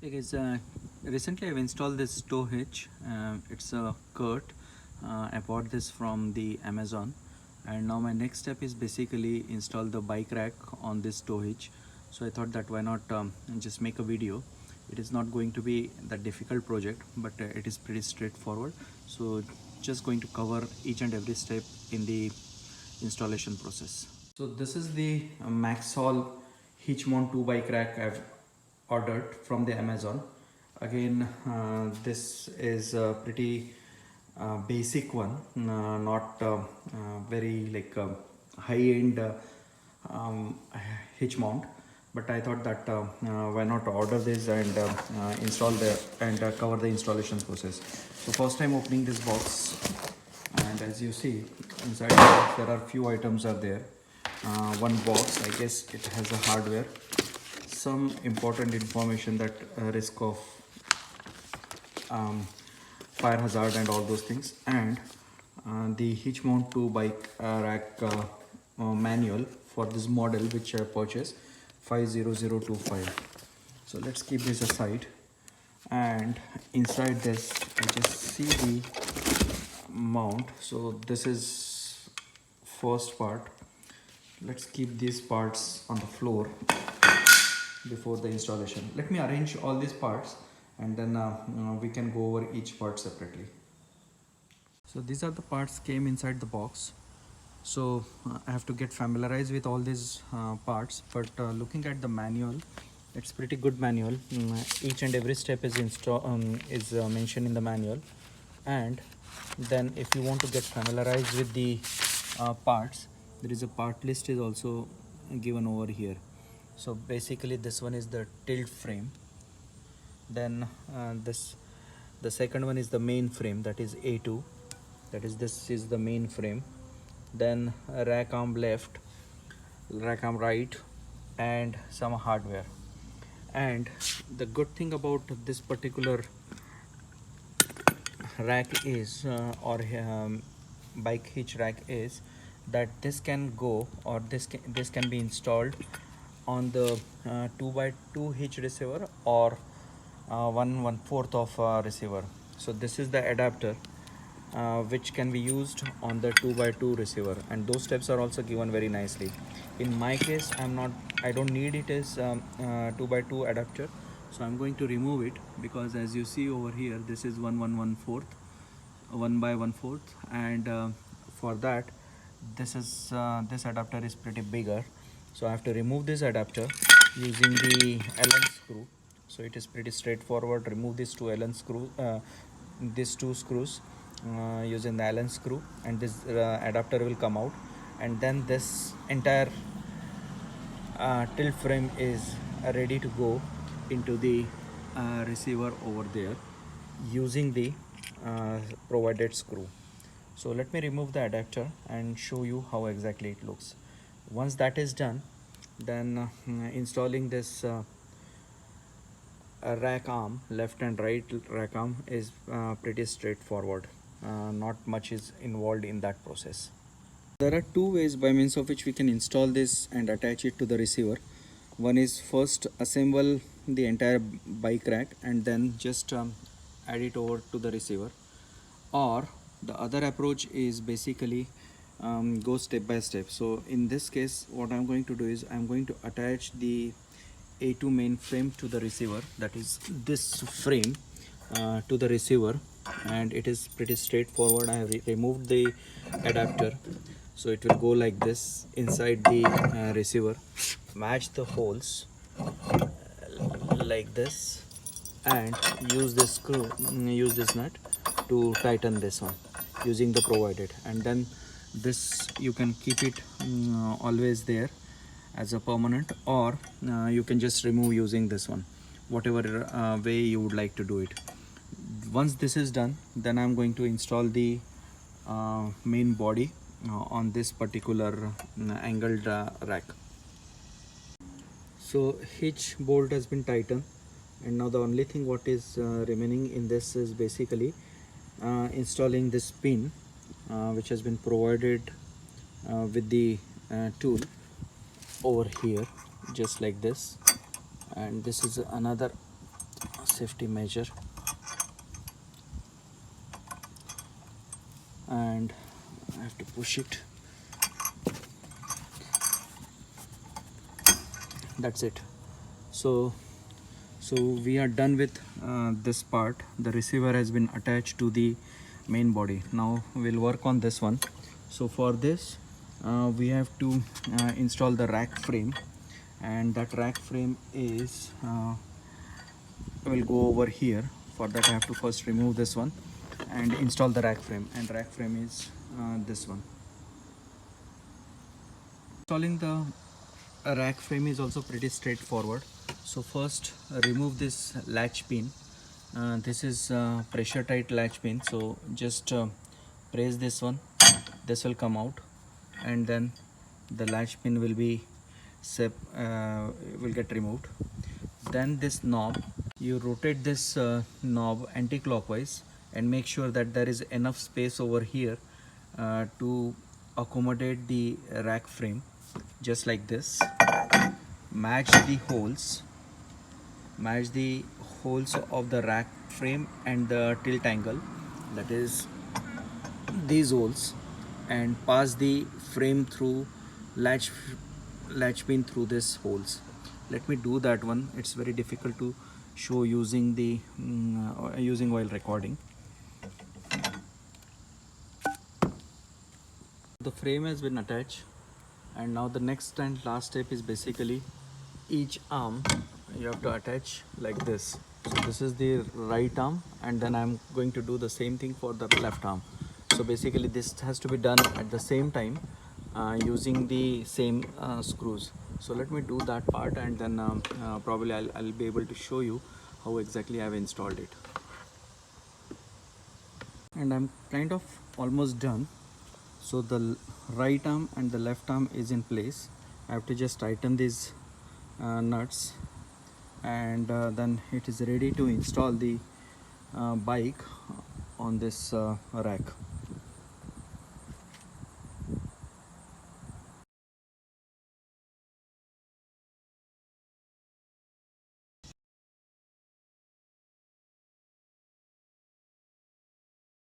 Hey guys, recently I've installed this tow hitch. It's a Kurt. I bought this from the Amazon, and now my next step is basically install the bike rack on this tow hitch. So I thought that why not just make a video. It is not going to be that difficult project, but it is pretty straightforward. So just going to cover each and every step in the installation process. So this is the MaxHaul hitch mount 2 bike rack I've ordered from the Amazon. Again, this is a pretty basic one, not very like high-end um, hitch mount. But I thought that why not order this and install the and cover the installation process. So first time opening this box, and as you see inside the box there are few items are there. One box, I guess it has a hardware, some important information that risk of fire hazard and all those things, and the hitch mount to bike rack manual for this model which I purchased 50025. So let's keep this aside, and inside this I just see the mount. So this is first part. Let's keep these parts on the floor before the installation. Let me arrange all these parts, and then we can go over each part separately. So these are the parts came inside the box. So I have to get familiarized with all these parts, but looking at the manual, it's pretty good manual. Each and every step is mentioned in the manual, and then if you want to get familiarized with the parts, there is a part list is also given over here. So basically this one is the tilt frame, then the second one is the main frame, that is A2, that is this is the main frame, then rack arm left, rack arm right, and some hardware. And the good thing about this particular rack is bike hitch rack is that this can go, or this can be installed on the 2x2 hitch receiver, or 1/4 of receiver. So this is the adapter which can be used on the 2x2 receiver, and those steps are also given very nicely. In my case, I don't need it as 2x2 adapter, so I'm going to remove it, because as you see over here, this is 1/1/4, 1/1/4, and for that this adapter is pretty bigger. So I have to remove this adapter using the Allen screw. So it is pretty straightforward. Remove these two Allen screw, these two screws using the Allen screw, and this adapter will come out, and then this entire tilt frame is ready to go into the receiver over there using the provided screw. So let me remove the adapter and show you how exactly it looks. Once that is done, then installing this rack arm, left and right rack arm, is pretty straightforward. Not much is involved in that process. There are two ways by means of which we can install this and attach it to the receiver. One is first assemble the entire bike rack and then just add it over to the receiver, or the other approach is basically go step by step. So in this case, what I'm going to do is I'm going to attach the A2 main frame to the receiver, that is this frame to the receiver, and it is pretty straightforward. I have removed the adapter, so it will go like this inside the receiver. Match the holes like this, and use this nut to tighten this one using the provided, and then this you can keep it always there as a permanent, or you can just remove using this one, whatever way you would like to do it. Once this is done, then I'm going to install the main body on this particular angled rack. So hitch bolt has been tightened, and now the only thing what is remaining in this is basically installing this pin which has been provided with the tool over here, just like this. And this is another safety measure, and I have to push it. That's it. So we are done with this part. The receiver has been attached to the main body. Now we'll work on this one. So for this we have to install the rack frame, and that rack frame is will go over here. For that I have to first remove this one and install the rack frame, and rack frame is this one. Installing the rack frame is also pretty straightforward. So first remove this latch pin. This is pressure tight latch pin, so just press this one, this will come out, and then the latch pin will be will get removed. Then this knob, you rotate this knob anti-clockwise and make sure that there is enough space over here to accommodate the rack frame, just like this. Match the holes of the rack frame and the tilt angle, that is these holes, and pass the frame through latch pin through these holes. Let me do that one. It's very difficult to show using the using while recording. The frame has been attached, and now the next and last step is basically each arm you have to attach like this. So this is the right arm, and then I'm going to do the same thing for the left arm. So basically this has to be done at the same time using the same screws. So let me do that part, and then probably I'll be able to show you how exactly I've installed it. And I'm kind of almost done. So the right arm and the left arm is in place. I have to just tighten these nuts, and then it is ready to install the bike on this rack.